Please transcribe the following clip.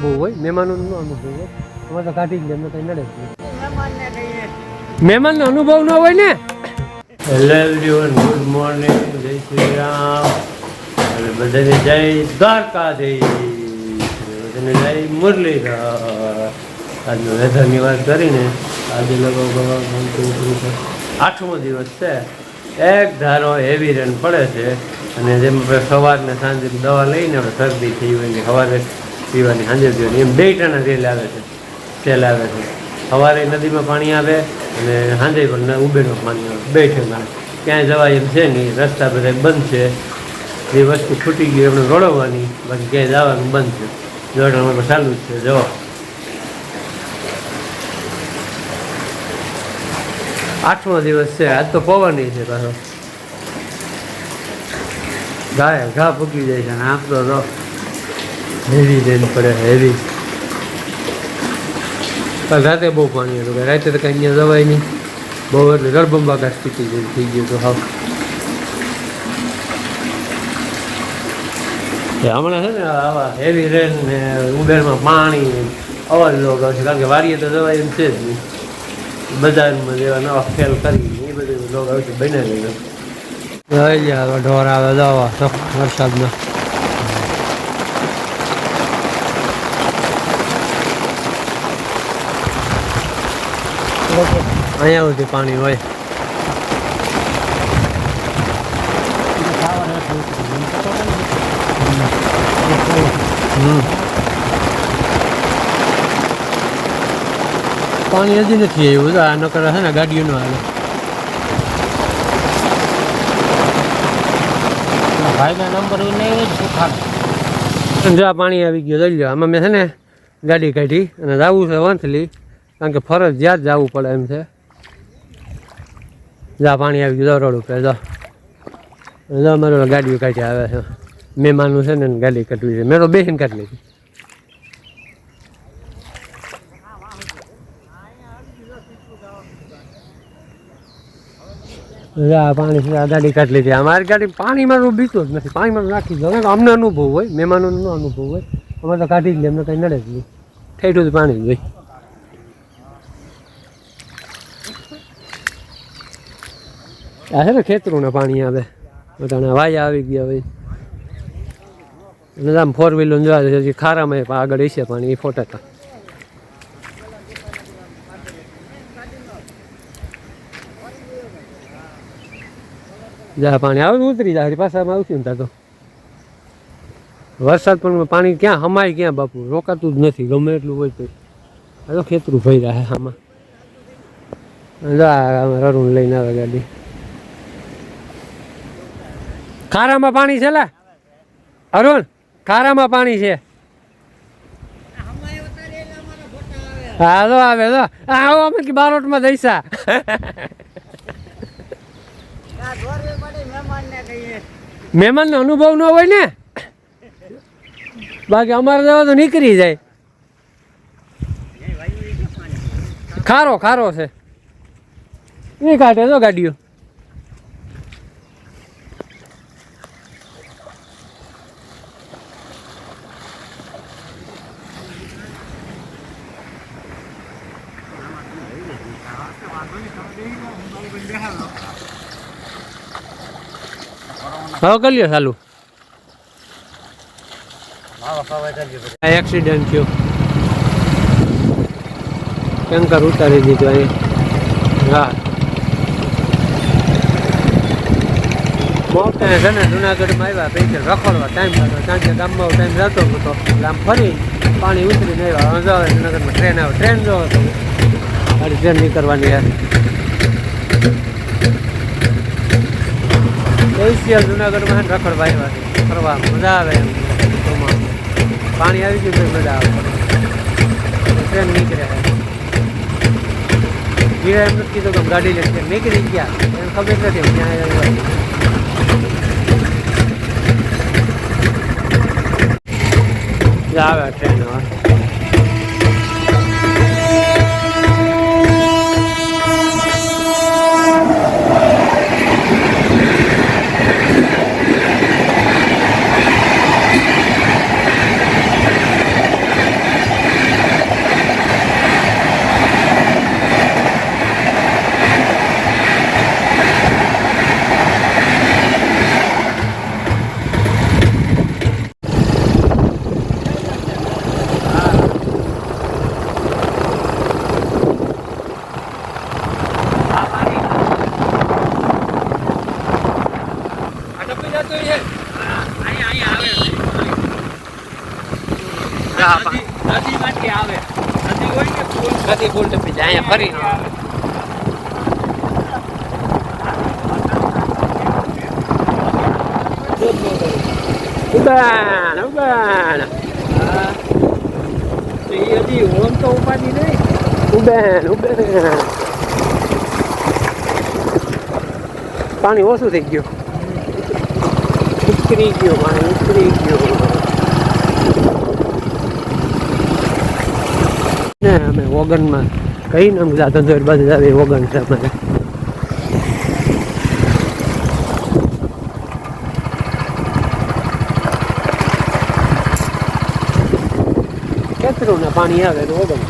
અનુભવ હોય, મહેમાનોનો અનુભવ હોય. અમારે તો કાઢી જ લે, એમને કંઈ નડે જ નહીં. મહેમાનનો અનુભવ ન હોય ને. હેલો એવરીવન, ગુડ મોર્નિંગ, જય શ્રી રામ અને બધાને જય દ્વારકાધીશ, બધાને જય મુરલીધર. આજનો વેધરની વાત કરીને આજે લગભગ 8મો દિવસ છે. એક ધારો હેવી રેન પડે છે અને જેમ આપણે સવારને સાંજે દવા લઈને આપણે શરદી થઈ હોય ને સવારે પીવાની સાંજે પીવાની, એમ 2 ટાણા રેલ આવે છે, સેલ આવે છે. સવારે નદીમાં પાણી આવે અને સાંજે પણ ઉબેનું પાણી આવે, 2 ઠેકાણે. ક્યાંય જવાય એમ છે નહીં, રસ્તા બધા બંધ છે. જે વસ્તુ ખૂટી ગઈ એમને રોડવાની, બાકી ક્યાંય જવાનું બંધ છે. જોડવામાં ચાલુ જ છે. જો 8મો દિવસ છે. આજ તો પવન છે પાછો, ઘા પૂકી જાય છે. અને આમ તો હેવી રેન પડે, હેવી. રાતે બહુ પાણી હતું, રાતે તો કંઈ અહીંયા જવાય નહીં, બહુ એટલે રડબંબાકાર સ્થિતિ થઈ ગયું હતું. હાવ હમણાં છે ને આવા હેવી રેન ને ઉબેરમાં પાણી અવાજ લોક આવશે, કારણ કે વારીએ તો જવાય એમ છે જ નહીં. બજારમાં જેવા નવા ફેલ કરી એ બધું લોક આવશે બનાવી જાય. ઢોર આવે જવા વરસાદનો. અહીંયા સુધી પાણી હોય. પાણી હજી નથી આવ્યું, આ નકર છે ને ગાડીઓ નો હાલે. ભાઈના નંબર જો પાણી આવી ગયો લઈ લો. આમાં મેં છે ને ગાડી કાઢી અને જવું છે વંથલી, કારણ કે ફરજિયાત જવું પડે એમ છે. જા પાણી આવી ગયું રોડ ઉપર. જો મારો ગાડીઓ કાઢી આવે છે. મહેમાનનું છે ને ગાડી કાઢવી છે, મેં તો બેસીને કાઢી લીધી. પાણી ગાડી કાઢી લીધી. અમારી ગાડી પાણીમાં બીતો જ નથી, પાણીમાં નાખી દો. અમને અનુભવ હોય, મહેમાનોનો અનુભવ હોય. અમે તો કાઢી જ લે, અમને કંઈ નડે જ નહીં. ઠેઠું જ પાણી જ હોય. આ છે ને ખેતરોના પાણી આવે, બધાના વાયા આવી ગયા હોય. અને આમ 4 વ્હીલર જોવા છે, ખારામાં આગળ હશે પાણી, એ ફોટા હતા. જા પાણી આવે ઉતરી જાય પાછામાં આવશે ને. તો વરસાદ પણ પાણી ક્યાં હમાય, ક્યાં બાપુ રોકાતું જ નથી, ગમે એટલું હોય તો. આ તો ખેતરું ભરી રહ્યા આમાં. રરુણ લઈને આવે ગાડી. ખારામાં પાણી છે લા અરુણ, ખારામાં પાણી છે. હા તો આવે તો આવો અમે કે બારોટમાં જઈશા. મહેમાનનો અનુભવ ન હોય ને, બાકી અમારે જવા તો નીકળી જાય. ખારો ખારો છે, એ કાઢે તો ગાડીઓ. હવે કરી લ્યો ચાલુ. એક્સિડન્ટ થયો, ટેન્કર ઉતારી દીધું અહીંયા. હા મોટા છે ને જુનાગઢમાં આવ્યા પૈસે રખડવા ટાઈમ થતો, સાંજે ગામમાં ટાઈમ જતો હતો એટલે આમ ફરી પાણી ઉતરીને આવ્યા. જાવ જુનાગઢમાં ટ્રેન આવે, ટ્રેન જો હતો મારી ટ્રેન નીકળવાની યાર. સ્પેશિયલ જુનાગઢમાં રખડવા આવ્યા ફરવા, મજા આવે એમ. પાણી આવી ગયું તો મજા આવે. ટ્રેન નીકળે ગીરા એમ નથી કીધું કે ગાડી લઈને નીકળી ગયા, એને ખબર નથી ક્યાં આવે ટ્રેન. ફૂલ ટપી જાય અહીંયા ફરી ઉડાન ઉડાન હજી ઓમ તો ઉપાધિ નહીં. ઉડાન ઉડાન પાણી ઓછું થઈ ગયું ઉતરી ગયું પાણી ઉતરી ગયું ને અમે વગનમાં કઈ નામ ધંધો બાજુ આવે વગન છે અમારે ખેતરું ને પાણી આવે તો વગન